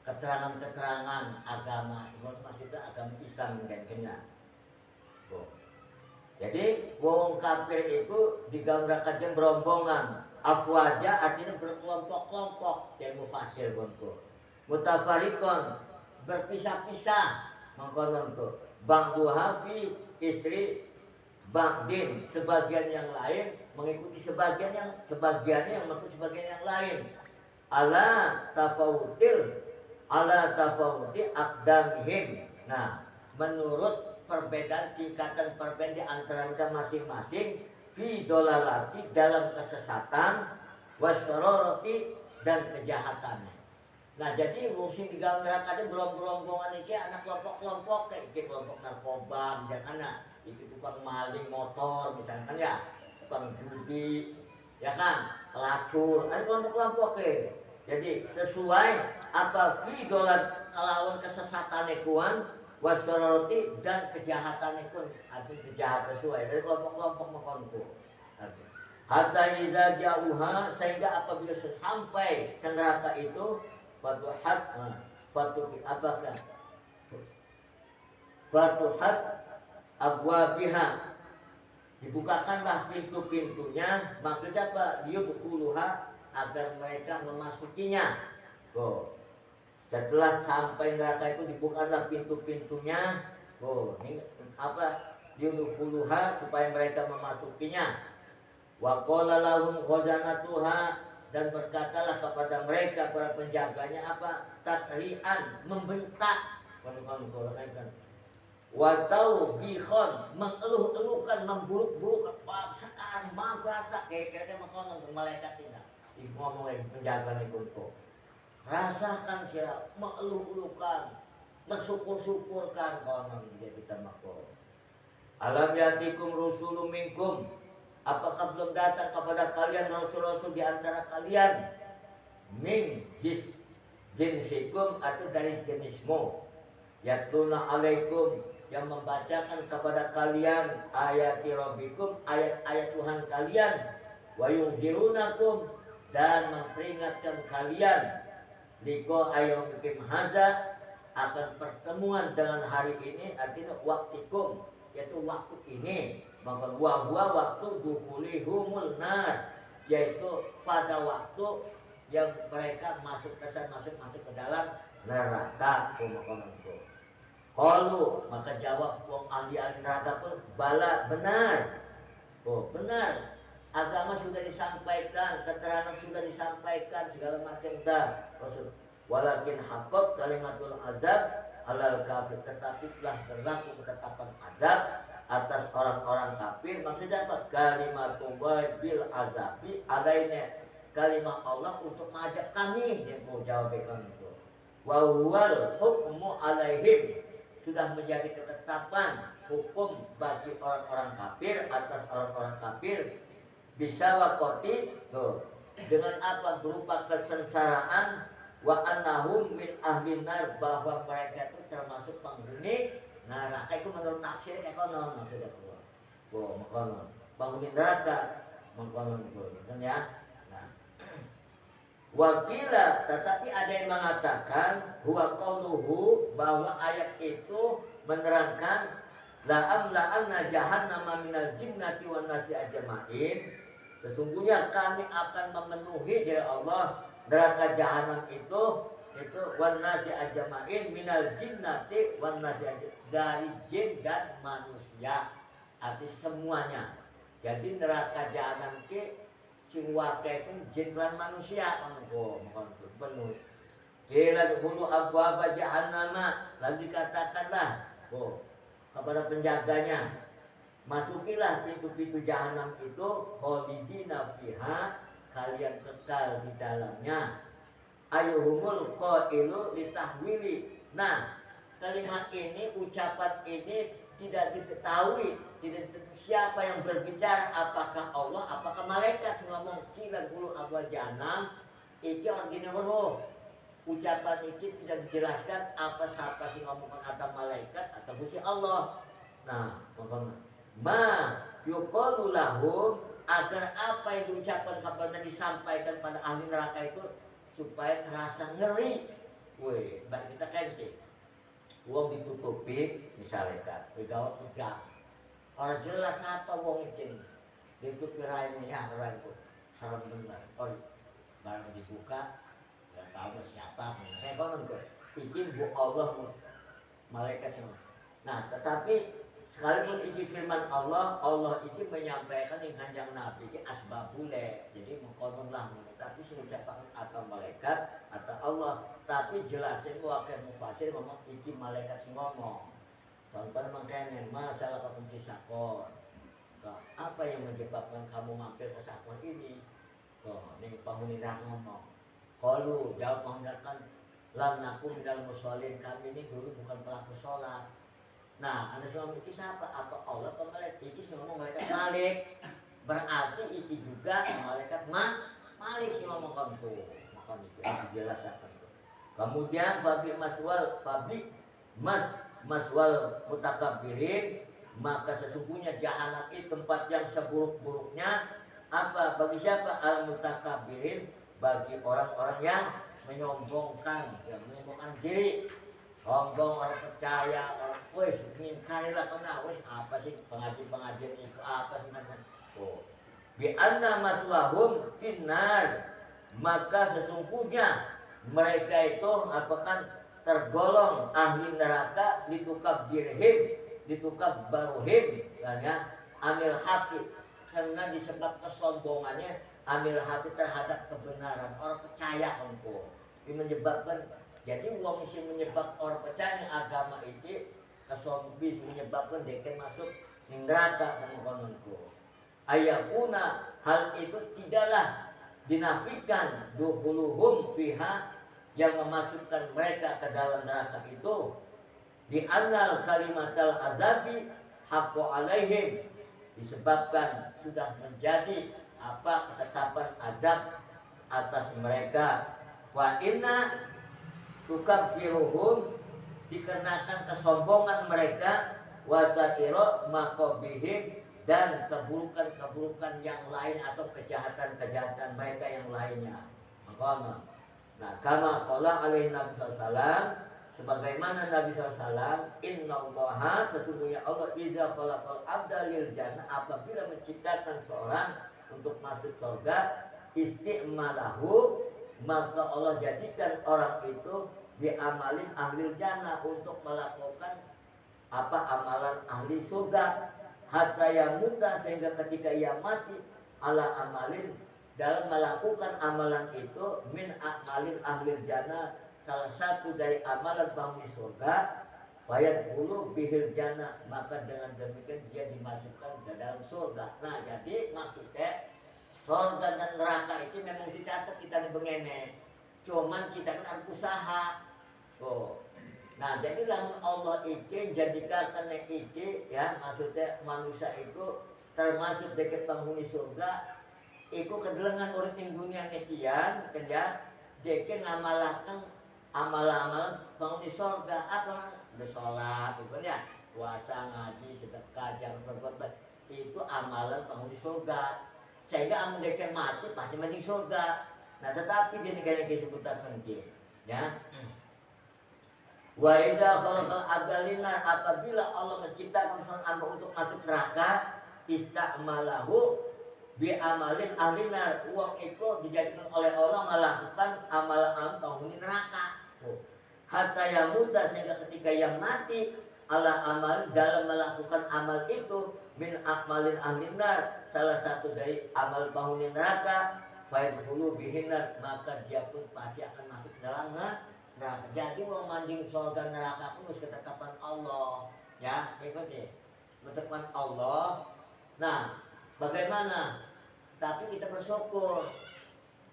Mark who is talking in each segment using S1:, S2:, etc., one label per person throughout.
S1: keterangan-keterangan agama, maksudnya agama Islam mungkin. Jadi wong kafir itu digambarkan berombongan, afwaja artinya berkelompok-kelompok, yang mufasir bonku. Mutafarikon berpisah-pisah, mengkonon tuh. Bang Duhafi istri Bang Din, sebagian yang lain mengikuti sebagiannya yang mengikuti sebagian yang lain. Ala tafawuti akdamihim. Nah, menurut perbedaan tingkatan perbedaan di antara mereka masing-masing fi dolalati dalam kesesatan wasroroti dan kejahatannya. Nah, jadi mungkin digambarkan berombongan ini anak kelompok-kelompok kayak kelompok narkoba misalkan, nah, itu tukang maling motor misalkan ya, tukang judi ya kan, pelacur, ada kelompok-kelompok kayak. Jadi sesuai apa fi dolat lawan kesesatan ekuan wasroroti dan kejahatan ekun, artinya kejahatan sesuai dari kelompok-kelompok mengkonku. Hatta idza jauha, sehingga apabila sampai ke neraka itu Fatuhat abwabiha, dibukakanlah pintu-pintunya, maksudnya apa? Liyudkhuluha, agar mereka memasukinya. Setelah sampai neraka itu dibukakanlah pintu-pintunya. Ini apa? Liyudkhuluha, supaya mereka memasukinya. Wa qala lahum khazanatuha, dan berkatalah kepada mereka para penjaganya apa? Takrian, membentak, watau bihon, mengeluh-eluhkan, memburuk-buruk, sekarang rasa kayak mengkonon ke malaikat tidak ngomongin penjaga itu tuh. Rasakan siapa mengeluh-eluhkan, mensyukur-syukurkan konon dia kita makhluk. Alam yatikum rusulun minkum, apakah belum datang kepada kalian rasul-rasul di antara kalian? Min jinsikum, atau dari jenismu. Yatluna alaikum, yang membacakan kepada kalian ayati rabbikum, ayat-ayat Tuhan kalian. Wa yunzirunakum, dan memperingatkan kalian. Liko ayyumikum hadza, akan pertemuan dengan hari ini, artinya waktikum, yaitu waktu ini. Maka wahwa waktu dukhulihumul nar, yaitu pada waktu yang mereka masuk ke dalam neraka. Qalu, maka jawab wong ahli-ahli neraka pun, bala, benar. Benar. Agama sudah disampaikan, keterangan sudah disampaikan, segala macam dah. Rasul. Walakin haqqat kalimatul azab alal kafir, tetapi telah berlaku ketetapan azab atas orang-orang kafir. Maksudnya apa? Kalimatullah bil azabi alaina, kalimat Allah untuk mengajak kami. Dia mau jawabkan itu. Wa huwal hukmu alaihim, sudah menjadi ketetapan hukum bagi orang-orang kafir, atas orang-orang kafir. Bisa wakoti tuh, dengan apa? Berupa kesengsaraan. Wa annahum min ahlin nar, bahwa mereka itu termasuk penghuni neraka. Itu menurut tafsir ekonom maksudnya Allah. Mengkonon penghuni neraka, mengkonon itu ya. Nah, wakila, tetapi ada yang mengatakan huwa qauluhu, bahwa ayat itu menerangkan la'amla'anna jahannama minal jinnati wan nasi ajma'in, sesungguhnya kami akan memenuhi dari Allah neraka jahanam itu wan nasi ajma'in, minal jinnati wan nasi ajma'in, dari jin dan manusia, arti semuanya. Jadi neraka jahanam ke sing wake pun jin lan manusia penuh. Kila dulu abwaba jahannama, lalu dikatakanlah kepada penjaganya, masukilah pintu-pintu jahanam itu, khalidina fiha, kalian kekal di dalamnya. Ayuhumul qailu litahwili. Nah, kalimat ini, ucapan ini tidak diketahui, tidak siapa yang berbicara, apakah Allah, apakah malaikat. Ngomong kila dulu abwaba jahannam, itu artinya roh. Ucapan itu tidak dijelaskan apa siapa sih ngomongkan, atau malaikat atau Gusti Allah. Nah, ma yuqalu lahum, agar apa yang diucapkan kepada disampaikan pada ahli neraka itu supaya terasa ngeri. Weh, bagi kita kente. Wong ditutupi misalnya kan, begawat tegak. Orang jelas apa wong itu ditutupi raihnya orang itu serem benar. Oh, barang dibuka, nggak tahu siapa. Kayak konon gue, bikin bu Allah malaikat semua. Nah, tetapi sekalipun ini firman Allah, Allah itu menyampaikan yang kanjang Nabi ini asbabule, jadi mengkononlah, tapi sini cetakan atau malaikat atau Allah, tapi jelasin wakil mufasir ngomong iki malaikat sing ngomong. Contoh makanya masalah kunci sakon. Apa yang menyebabkan kamu mampir ke sakon ini? Ning penghuni ngomong. Kalau jawab menggunakan lam naku minal musholin, kami ini dulu bukan pelaku sholat. Nah, anda semua mikir siapa? Apa Allah atau malaikat? Iki ngomong malaikat Malik. Berarti iki juga malaikat Malik sih ngomong kamu. Maka itu dijelaskan. Kemudian pabrik maswal mutakabbirin, maka sesungguhnya jahanam itu tempat yang seburuk-buruknya apa bagi siapa? Al mutakabbirin, bagi orang-orang yang menyombongkan, yang menyombongkan diri. Sombong, orang percaya, orang wes ngingkarilah kena, wes apa sih pengajian itu, apa sih macam oh. Bi anna maswahum finnar, maka sesungguhnya mereka itu apakah tergolong ahli neraka ditukab dirhim, ditukab baruhim, ya, amil hati, karena disebab kesombongannya amil hati terhadap kebenaran, orang percaya engkau, ini menyebabkan. Jadi uang isi menyebab orang percaya agama itu kesombis menyebabkan mereka masuk neraka dan kononku. Ayakuna, hal itu tidaklah dinafikan dukhuluhum fiha, yang memasukkan mereka ke dalam neraka itu di annal kalimatal azabi haqqu alaihim, disebabkan sudah menjadi apa ketetapan azab atas mereka. Fa inna tukabbiruhum, dikenakan kesombongan mereka, wasairo makobihim, dan keburukan-keburukan yang lain atau kejahatan-kejahatan mereka yang lainnya. Maka nah, kama qala alaihi Nabi sallallahu, sebagaimana Nabi sallallahu, innallaha, sesungguhnya Allah iza khalaqal abda lil jannah, apabila menciptakan seorang untuk masuk surga, isti'malahu, maka Allah jadikan orang itu diamalin ahli jannah, untuk melakukan apa amalan ahli surga, hatta yamuta, sehingga ketika ia mati, ala amalin, dalam melakukan amalan itu, min amalin ahli jannah, salah satu dari amalan penghuni surga, bayat bulu bihil jannah, maka dengan demikian dia dimasukkan ke dalam surga. Nah, jadi maksudnya surga dan neraka itu memang dicatat kita bengene, cuman kita kan harus usaha. Oh. Nah, jadi lamun Allah itu jadikan itu ya, maksudnya manusia itu termasuk dekat penghuni surga, itu kedelengan urip ning dunia nekian kan ya, deke ngamalaken amalan-amalan penghuni surga, apa bersolat itu ya, puasa, ngaji, sedekah, jangan berbuat baik, itu amalan penghuni surga. Sehingga amun deke mati pasti mati surga. Nah, tetapi di negara disebutkan ya. Wa idza khalaqal abdalina, apabila Allah menciptakan seorang hamba untuk masuk neraka, istakmalahu bi amalin ahlinar, uang itu dijadikan oleh Allah melakukan amalan penghuni neraka. Hatta yamuta, sehingga ketika yang mati ala amal, dalam melakukan amal itu, min akmalin ahlinar, salah satu dari amal penghuni neraka, fayadkhulu bihinar, maka dia pun pasti akan masuk dalam neraka. Jadi mau manjing surga neraka pun harus ketetapan Allah, ya, ikuti ketetapan Allah. Nah, bagaimana? Tapi kita bersyukur,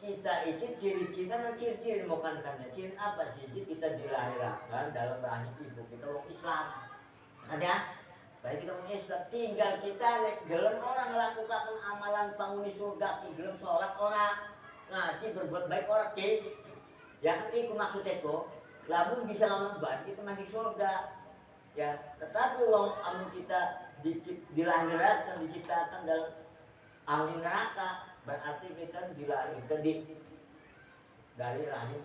S1: kita itu ciri-ciri bukan karena ciri apa sih? Kita dilahirkan dalam rahim ibu kita orang Islam, ada? Baik kita orang Islam, tinggal kita gelem orang melakukan amalan penghuni surga, gelem sholat orang, ngaji berbuat baik orang ya kan itu maksudnya kok, lamun bisa ngomong baik kita mandi surga, ya. Tetapi uang amun kita dilahirkan, diciptakan dalam ahli neraka, berarti kita dilahirkan dari rahim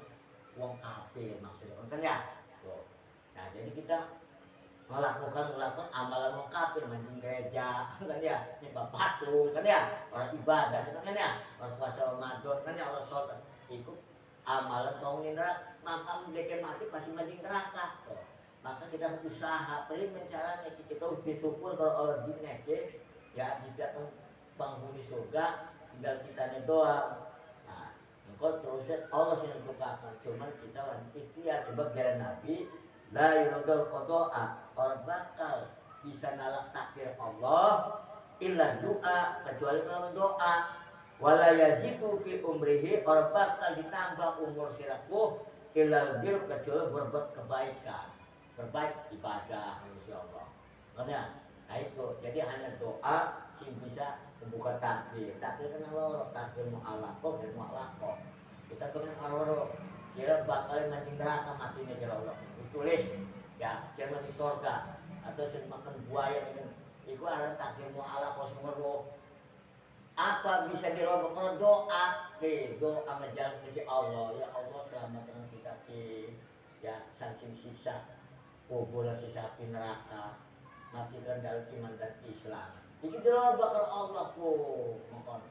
S1: wong kafir maksudnya kan ya. Tuh. Nah jadi kita melakukan amalan wong kafir, mancing gereja kan ya, nyembah patung kan ya, orang ibadah kan ya, orang puasa Ramadan kan ya, orang sholat ikut amalan kaum neraka, maka mereka mati pasti mancing neraka. Tuh. Maka kita harus usaha, bagaimana caranya kita harus bersyukur kalau Allah dineke ya, jika penghuni surga tinggal kita doa. Nah, engkau terus Allah sih menentukan, cuman kita wajib ikhtiar sebab jalan Nabi la yuradul qada'a, orang bakal bisa nolak takdir Allah illa doa, kecuali kalau doa. Wala yajibu fi umrihi, orang bakal ditambah umur siraku illa bir, kecuali berbuat kebaikan, berbaik ibadah insya Allah. Makanya, nah itu jadi hanya doa sih bisa membuka takdir. Takdir kena loro, takdir mu'alaqoh dan mu'alaqoh. Kita pengen loro, kira bakal mancing neraka matinya kira Allah. Ditulis ya, kira mancing surga atau sing makan buaya dengan itu ada takdir mu'alaqoh semua. Apa bisa dirobek kalau doa? Doa ngejalan ke si Allah, ya Allah selamatkan kita ya saking siksa kubur siksa api neraka, matikan dalam iman dan Islam. Ini dirobek kalau Allah mohon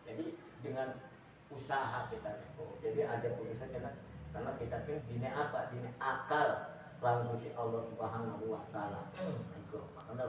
S1: Jadi dengan usaha kita itu, jadi ada putusan kita karena kita kan dini apa? Dini akal lalu si Allah Subhanahu wa taala. Itu makanya